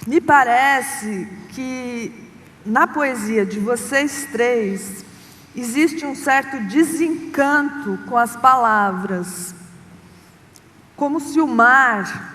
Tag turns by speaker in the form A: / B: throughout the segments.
A: Me parece que na poesia de vocês três existe um certo desencanto com as palavras, como se o mar,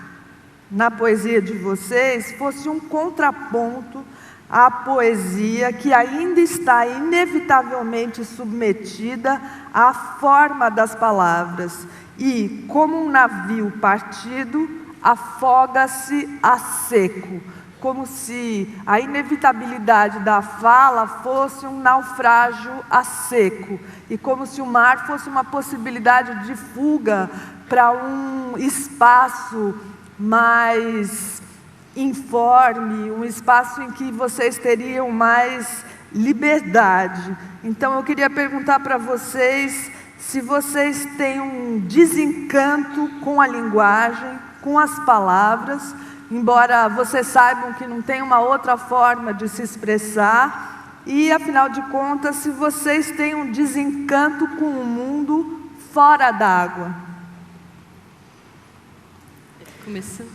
A: na poesia de vocês, fosse um contraponto à poesia que ainda está inevitavelmente submetida à forma das palavras e, como um navio partido, afoga-se a seco, como se a inevitabilidade da fala fosse um naufrágio a seco, e como se o mar fosse uma possibilidade de fuga para um espaço mais informe, um espaço em que vocês teriam mais liberdade. Então eu queria perguntar para vocês se vocês têm um desencanto com a linguagem, com as palavras, embora vocês saibam que não tem uma outra forma de se expressar, e afinal de contas, se vocês têm um desencanto com o mundo fora d'água.
B: Começando.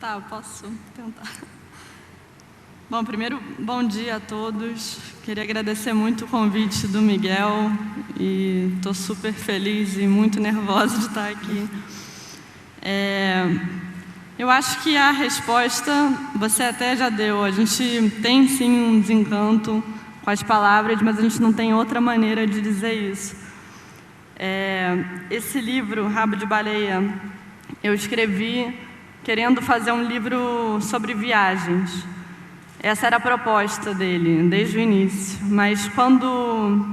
B: Tá, eu posso tentar. Bom, primeiro, bom dia a todos. Queria agradecer muito o convite do Miguel e estou super feliz e muito nervosa de estar aqui. Eu acho que a resposta você até já deu. A gente tem sim um desencanto com as palavras, mas a gente não tem outra maneira de dizer isso. Esse livro, Rabo de Baleia, eu escrevi querendo fazer um livro sobre viagens. Essa era a proposta dele, desde o início. Mas quando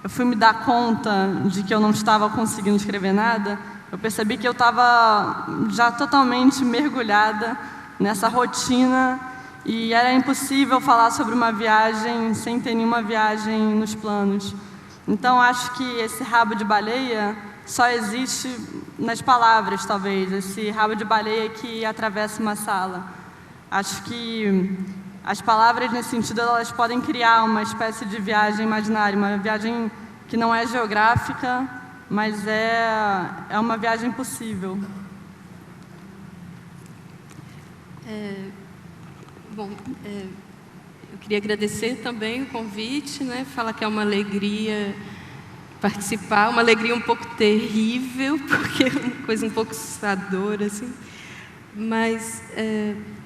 B: eu fui me dar conta de que eu não estava conseguindo escrever nada, eu percebi que eu estava já totalmente mergulhada nessa rotina e era impossível falar sobre uma viagem sem ter nenhuma viagem nos planos. Então, acho que esse rabo de baleia só existe nas palavras, talvez. Esse rabo de baleia que atravessa uma sala. Acho que as palavras, nesse sentido, elas podem criar uma espécie de viagem imaginária, uma viagem que não é geográfica, mas é uma viagem possível.
C: Eu queria agradecer também o convite, né? Falar que é uma alegria participar, uma alegria um pouco terrível, porque é uma coisa um pouco assustadora, assim. Mas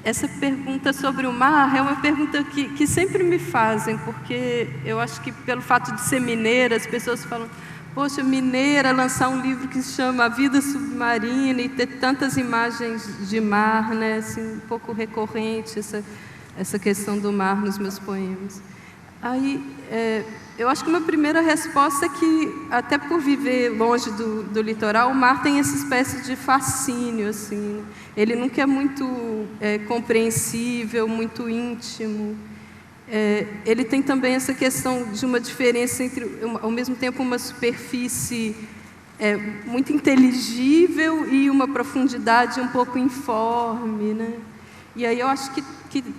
C: essa pergunta sobre o mar é uma pergunta que sempre me fazem, porque eu acho que pelo fato de ser mineira, as pessoas falam: poxa, mineira, lançar um livro que se chama A Vida Submarina e ter tantas imagens de mar, né? Assim, um pouco recorrente essa questão do mar nos meus poemas. Aí, eu acho que uma primeira resposta é que, até por viver longe do litoral, o mar tem essa espécie de fascínio, assim. Ele nunca é muito compreensível, muito íntimo. Ele tem também essa questão de uma diferença entre, ao mesmo tempo, uma superfície muito inteligível e uma profundidade um pouco informe, né? E aí eu acho que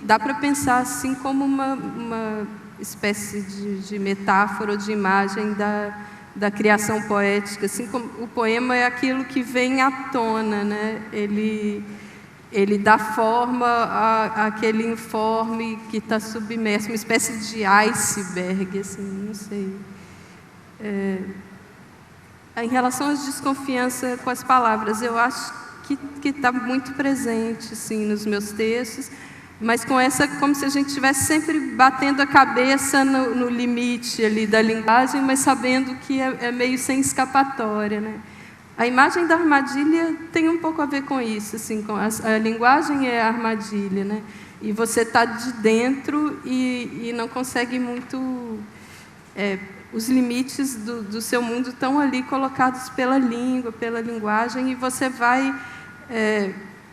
C: dá para pensar assim como uma espécie de metáfora ou de imagem da criação poética, assim como o poema é aquilo que vem à tona, né? Ele dá forma àquele informe que está submerso, uma espécie de iceberg, assim, não sei. Em relação à desconfiança com as palavras, eu acho que está muito presente, assim, nos meus textos, mas com essa, como se a gente estivesse sempre batendo a cabeça no limite ali da linguagem, mas sabendo que é meio sem escapatória, né? A imagem da armadilha tem um pouco a ver com isso, assim, a linguagem é a armadilha, né? E você está de dentro e não consegue muito... os limites do seu mundo estão ali colocados pela língua, pela linguagem, e você vai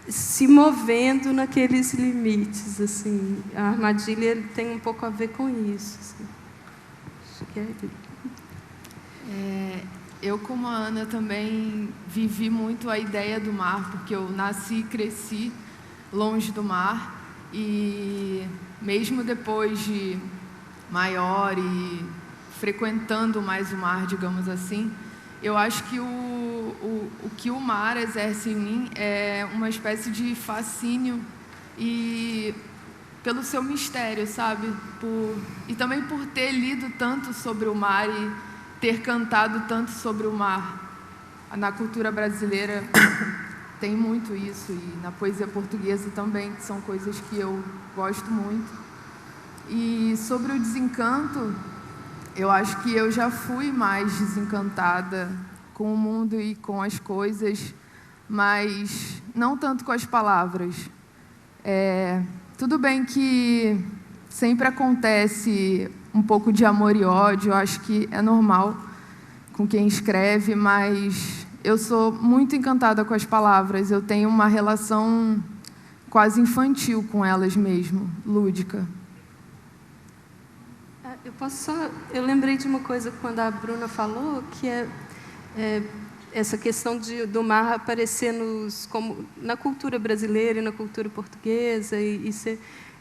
C: se movendo naqueles limites, assim. A armadilha tem um pouco a ver com isso, assim. Acho que
D: eu, como a Ana, também vivi muito a ideia do mar, porque eu nasci e cresci longe do mar, e mesmo depois de maior e frequentando mais o mar, digamos assim, eu acho que o que o mar exerce em mim é uma espécie de fascínio e pelo seu mistério, sabe? E também por ter lido tanto sobre o mar e ter cantado tanto sobre o mar. Na cultura brasileira tem muito isso, e na poesia portuguesa também, que são coisas que eu gosto muito. E sobre o desencanto, eu acho que eu já fui mais desencantada com o mundo e com as coisas, mas não tanto com as palavras. Tudo bem que sempre acontece um pouco de amor e ódio, eu acho que é normal com quem escreve, mas eu sou muito encantada com as palavras, eu tenho uma relação quase infantil com elas mesmo, lúdica.
C: Eu lembrei de uma coisa quando a Bruna falou, que é essa questão do mar aparecer como na cultura brasileira e na cultura portuguesa.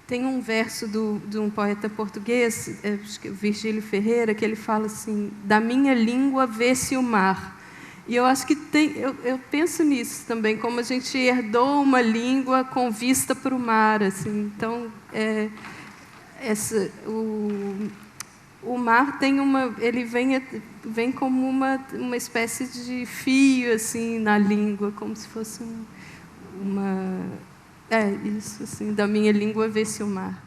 C: Tem um verso de um poeta português, Virgílio Ferreira, que ele fala assim: da minha língua vê-se o mar. E eu acho que eu penso nisso também, como a gente herdou uma língua com vista para o mar, assim. Então, o mar tem ele vem como uma espécie de fio assim na língua, como se fosse isso assim, da minha língua vê-se o mar.